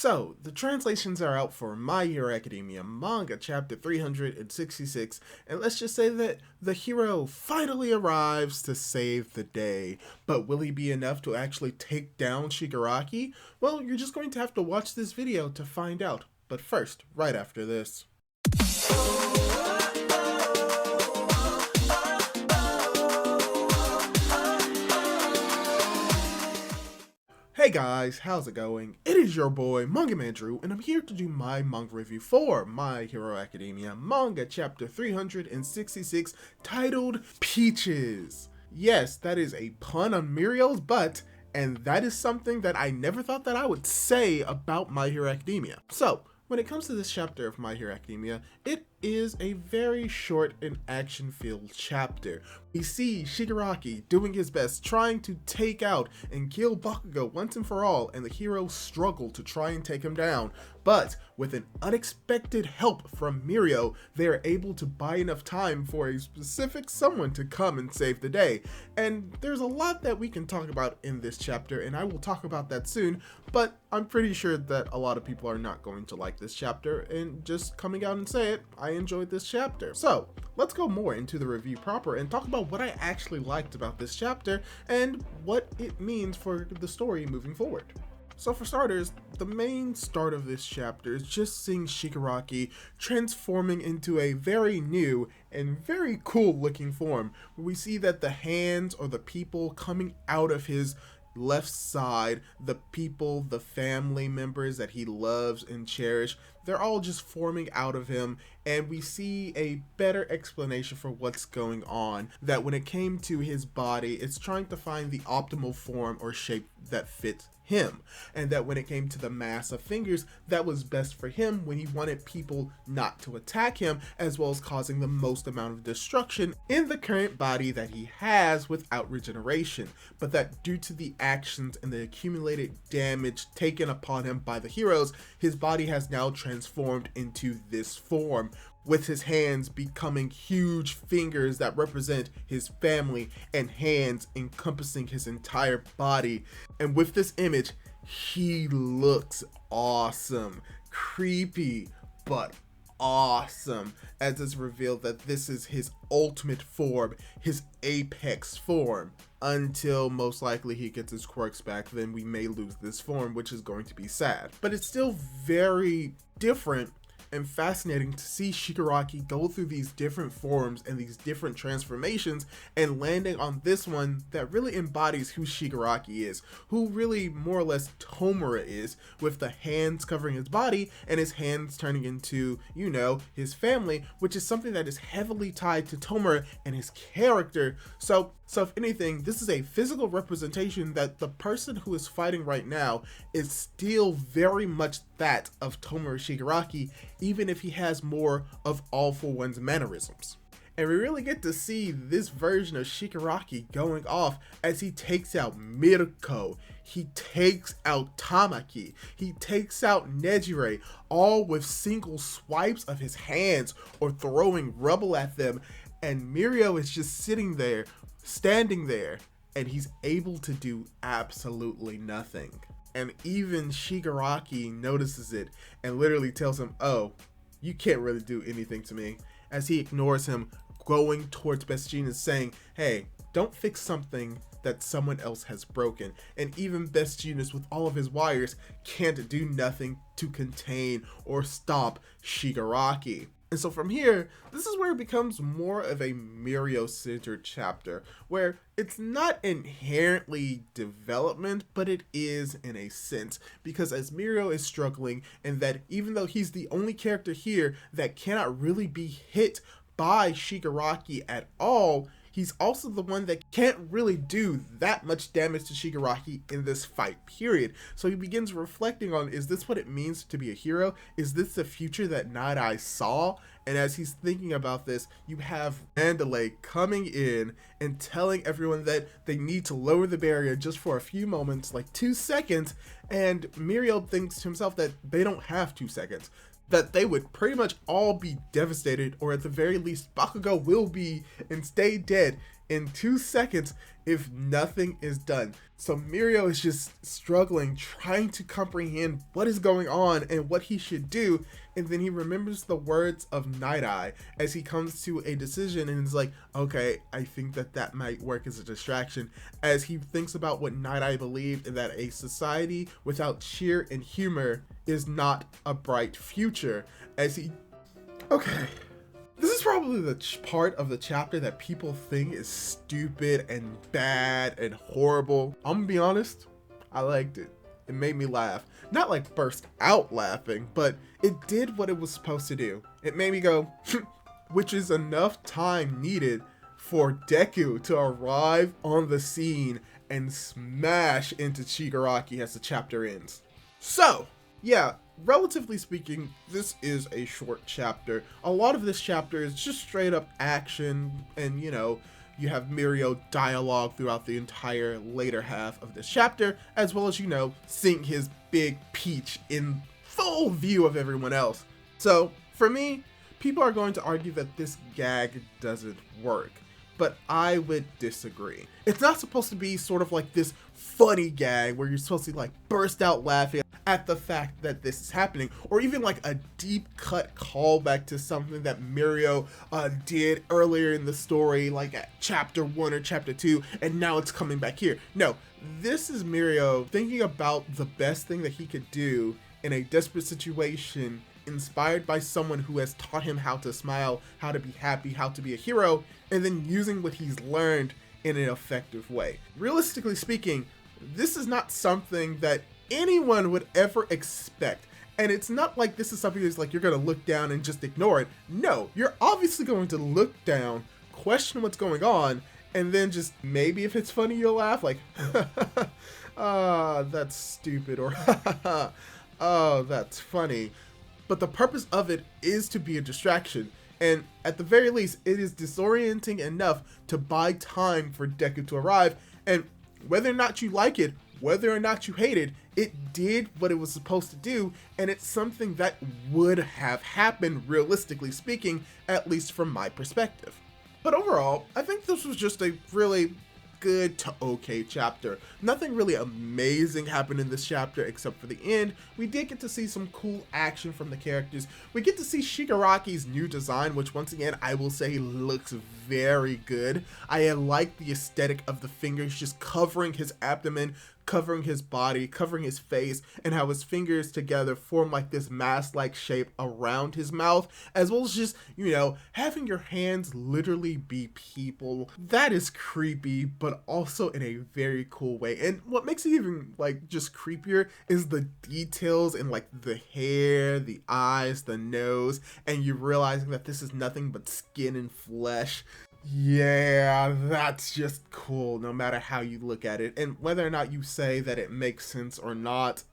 So, the translations are out for My Hero Academia Manga chapter 366, and let's just say that the hero finally arrives to save the day. But will he be enough to actually take down Shigaraki? Well, you're just going to have to watch this video to find out. But first, right after this. Hey guys, how's it going? It is your boy, Manga Man Drew, and I'm here to do my manga review for My Hero Academia Manga chapter 366, titled Peaches. Yes, that is a pun on Mirio's butt, and that is something that I never thought that I would say about My Hero Academia. So, when it comes to this chapter of My Hero Academia, it is a very short and action-filled chapter. We see Shigaraki doing his best, trying to take out and kill Bakugo once and for all, and the heroes struggle to try and take him down. But with an unexpected help from Mirio, they are able to buy enough time for a specific someone to come and save the day. And there's a lot that we can talk about in this chapter, and I will talk about that soon, but I'm pretty sure that a lot of people are not going to like this chapter, and just coming out and say it, I enjoyed this chapter. So let's go more into the review proper and talk about what I actually liked about this chapter and what it means for the story moving forward. So for starters, the main start of this chapter is just seeing Shigaraki transforming into a very new and very cool looking form. We see that the hands or the people coming out of his left side, the people, the family members that he loves and cherish, they're all just forming out of him, and we see a better explanation for what's going on, that when it came to his body, it's trying to find the optimal form or shape that fits him, and that when it came to the mass of fingers, that was best for him when he wanted people not to attack him, as well as causing the most amount of destruction in the current body that he has without regeneration, but that due to the actions and the accumulated damage taken upon him by the heroes, his body has now transformed into this form, with his hands becoming huge fingers that represent his family and hands encompassing his entire body. And with this image, he looks awesome, creepy, but awesome, as it's revealed that this is his ultimate form, his apex form. Until most likely he gets his quirks back, then we may lose this form, which is going to be sad. But it's still very different and fascinating to see Shigaraki go through these different forms and these different transformations and landing on this one that really embodies who Shigaraki is, who really more or less Tomura is, with the hands covering his body and his hands turning into, you know, his family, which is something that is heavily tied to Tomura and his character. So if anything, this is a physical representation that the person who is fighting right now is still very much that of Tomura Shigaraki, even if he has more of All For One's mannerisms. And we really get to see this version of Shigaraki going off as he takes out Mirko, he takes out Tamaki, he takes out Nejire, all with single swipes of his hands or throwing rubble at them, and Mirio is just sitting there, standing there, and he's able to do absolutely nothing. And even Shigaraki notices it and literally tells him, "Oh, you can't really do anything to me," as he ignores him, going towards Best Jeanist saying, "Hey, don't fix something that someone else has broken." And even Best Jeanist, with all of his wires, can't do nothing to contain or stop Shigaraki. And so from here, this is where it becomes more of a Mirio-centered chapter, where it's not inherently development, but it is in a sense, because as Mirio is struggling, and that even though he's the only character here that cannot really be hit by Shigaraki at all, he's also the one that can't really do that much damage to Shigaraki in this fight, period. So he begins reflecting on, is this what it means to be a hero? Is this the future that Night Eye saw? And as he's thinking about this, you have Mandalay coming in and telling everyone that they need to lower the barrier just for a few moments, like 2 seconds, and Mirio thinks to himself that they don't have 2 seconds. that they would pretty much all be devastated, or at the very least Bakugo will be and stay dead in 2 seconds if nothing is done. So Mirio is just struggling, trying to comprehend what is going on and what he should do. And then he remembers the words of Night Eye as he comes to a decision and is like, okay, I think that might work as a distraction, as he thinks about what Night Eye believed, and that a society without cheer and humor is not a bright future. Okay. This is probably the part of the chapter that people think is stupid and bad and horrible. I'm gonna be honest, I liked it. It made me laugh. Not like burst out laughing, but it did what it was supposed to do. It made me go, which is enough time needed for DEKU to arrive on the scene and smash into Shigaraki as the chapter ends. So, yeah, relatively speaking, this is a short chapter. A lot of this chapter is just straight up action, and you have Mirio dialogue throughout the entire later half of this chapter, as well as, seeing his big peach in full view of everyone else. So, for me, people are going to argue that this gag doesn't work, but I would disagree. It's not supposed to be sort of like this funny gag where you're supposed to like burst out laughing at the fact that this is happening, or even like a deep cut callback to something that Mirio did earlier in the story, like at chapter 1 or chapter 2, and now it's coming back here. No, this is Mirio thinking about the best thing that he could do in a desperate situation, inspired by someone who has taught him how to smile, how to be happy, how to be a hero, and then using what he's learned in an effective way. Realistically speaking, this is not something that anyone would ever expect. And it's not like this is something that's like you're going to look down and just ignore it. No, you're obviously going to look down, question what's going on, and then just maybe if it's funny, you'll laugh like, that's stupid, or oh, that's funny. But the purpose of it is to be a distraction. And at the very least, it is disorienting enough to buy time for DEKU to arrive. And whether or not you like it, whether or not you hate it, it did what it was supposed to do, and it's something that would have happened, realistically speaking, at least from my perspective. But overall, I think this was just a really good to okay chapter. Nothing really amazing happened in this chapter except for the end. We did get to see some cool action from the characters. We get to see Shigaraki's new design, which once again I will say looks very good. I like the aesthetic of the fingers just covering his abdomen, covering his body, covering his face, and how his fingers together form like this mask-like shape around his mouth, as well as just, having your hands literally be people. That is creepy, but also in a very cool way. And what makes it even like just creepier is the details in like the hair, the eyes, the nose, and you realizing that this is nothing but skin and flesh. Yeah, that's just cool no matter how you look at it, and whether or not you say that it makes sense or not,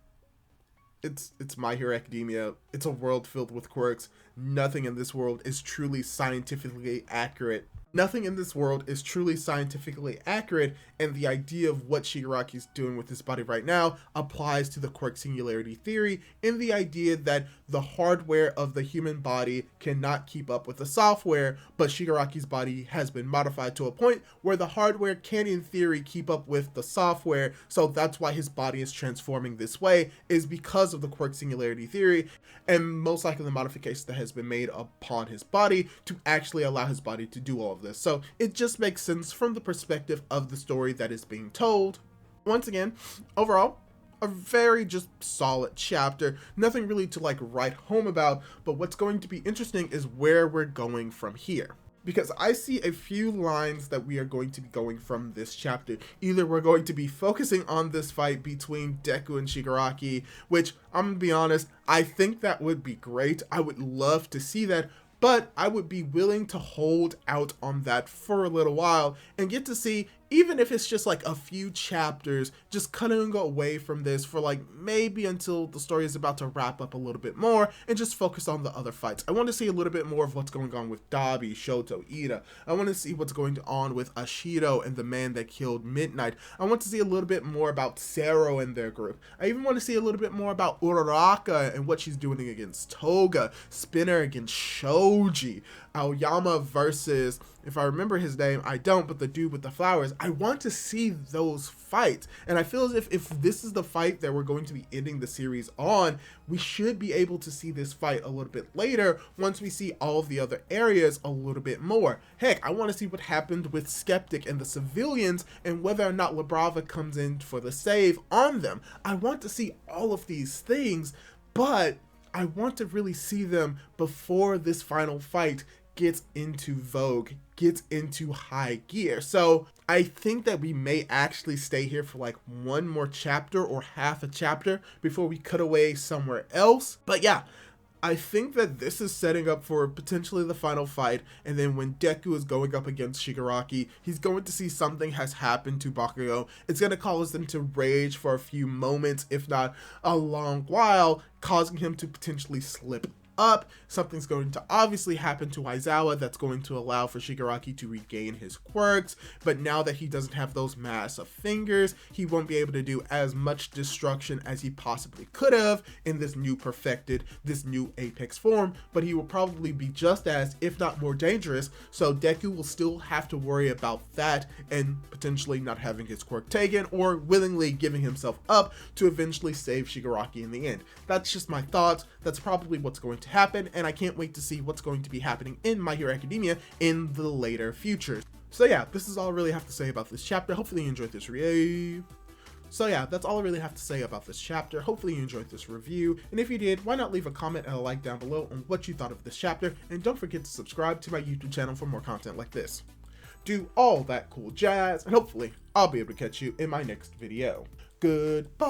it's My Hero Academia. It's a world filled with quirks. Nothing in this world is truly scientifically accurate. Nothing in this world is truly scientifically accurate, and the idea of what Shigaraki's doing with his body right now applies to the quirk singularity theory, in the idea that the hardware of the human body cannot keep up with the software, but Shigaraki's body has been modified to a point where the hardware can in theory keep up with the software, so that's why his body is transforming this way, is because of the quirk singularity theory, and most likely the modification that has been made upon his body to actually allow his body to do all of this. So it just makes sense from the perspective of the story that is being told. Once again, overall, a very just solid chapter. Nothing really to like write home about, but what's going to be interesting is where we're going from here. Because I see a few lines that we are going to be going from this chapter. Either we're going to be focusing on this fight between DEKU and Shigaraki, which I'm gonna be honest, I think that would be great. I would love to see that, but I would be willing to hold out on that for a little while and get to see, even if it's just like a few chapters, just cutting away from this for like maybe until the story is about to wrap up a little bit more and just focus on the other fights. I want to see a little bit more of what's going on with Dabi, Shoto, Ida. I want to see what's going on with Ashido and the man that killed Midnight. I want to see a little bit more about Sero and their group. I even want to see a little bit more about Uraraka and what she's doing against Toga, Spinner against Shoji, Aoyama versus if I remember his name, I don't, but the dude with the flowers, I want to see those fights. And I feel as if this is the fight that we're going to be ending the series on, we should be able to see this fight a little bit later once we see all of the other areas a little bit more. Heck, I want to see what happened with Skeptic and the civilians and whether or not Labrava comes in for the save on them. I want to see all of these things, but I want to really see them before this final fight gets into vogue, gets into high gear. So I think that we may actually stay here for like one more chapter or half a chapter before we cut away somewhere else. But yeah, I think that this is setting up for potentially the final fight, and then when Deku is going up against Shigaraki, he's going to see something has happened to Bakugo. It's going to cause them to rage for a few moments, if not a long while, causing him to potentially slip up. Something's going to obviously happen to Aizawa that's going to allow for Shigaraki to regain his quirks, but now that he doesn't have those massive fingers, he won't be able to do as much destruction as he possibly could have in this new perfected, this new Apex form, but he will probably be just as, if not more dangerous, so Deku will still have to worry about that and potentially not having his quirk taken or willingly giving himself up to eventually save Shigaraki in the end. That's just my thoughts. That's probably what's going to happen, and I can't wait to see what's going to be happening in My Hero Academia in the later future. So yeah, this is all I really have to say about this chapter. Hopefully you enjoyed this review. So yeah, that's all I really have to say about this chapter. Hopefully you enjoyed this review, and if you did, why not leave a comment and a like down below on what you thought of this chapter, and don't forget to subscribe to my YouTube channel for more content like this. Do all that cool jazz, and hopefully I'll be able to catch you in my next video. Goodbye!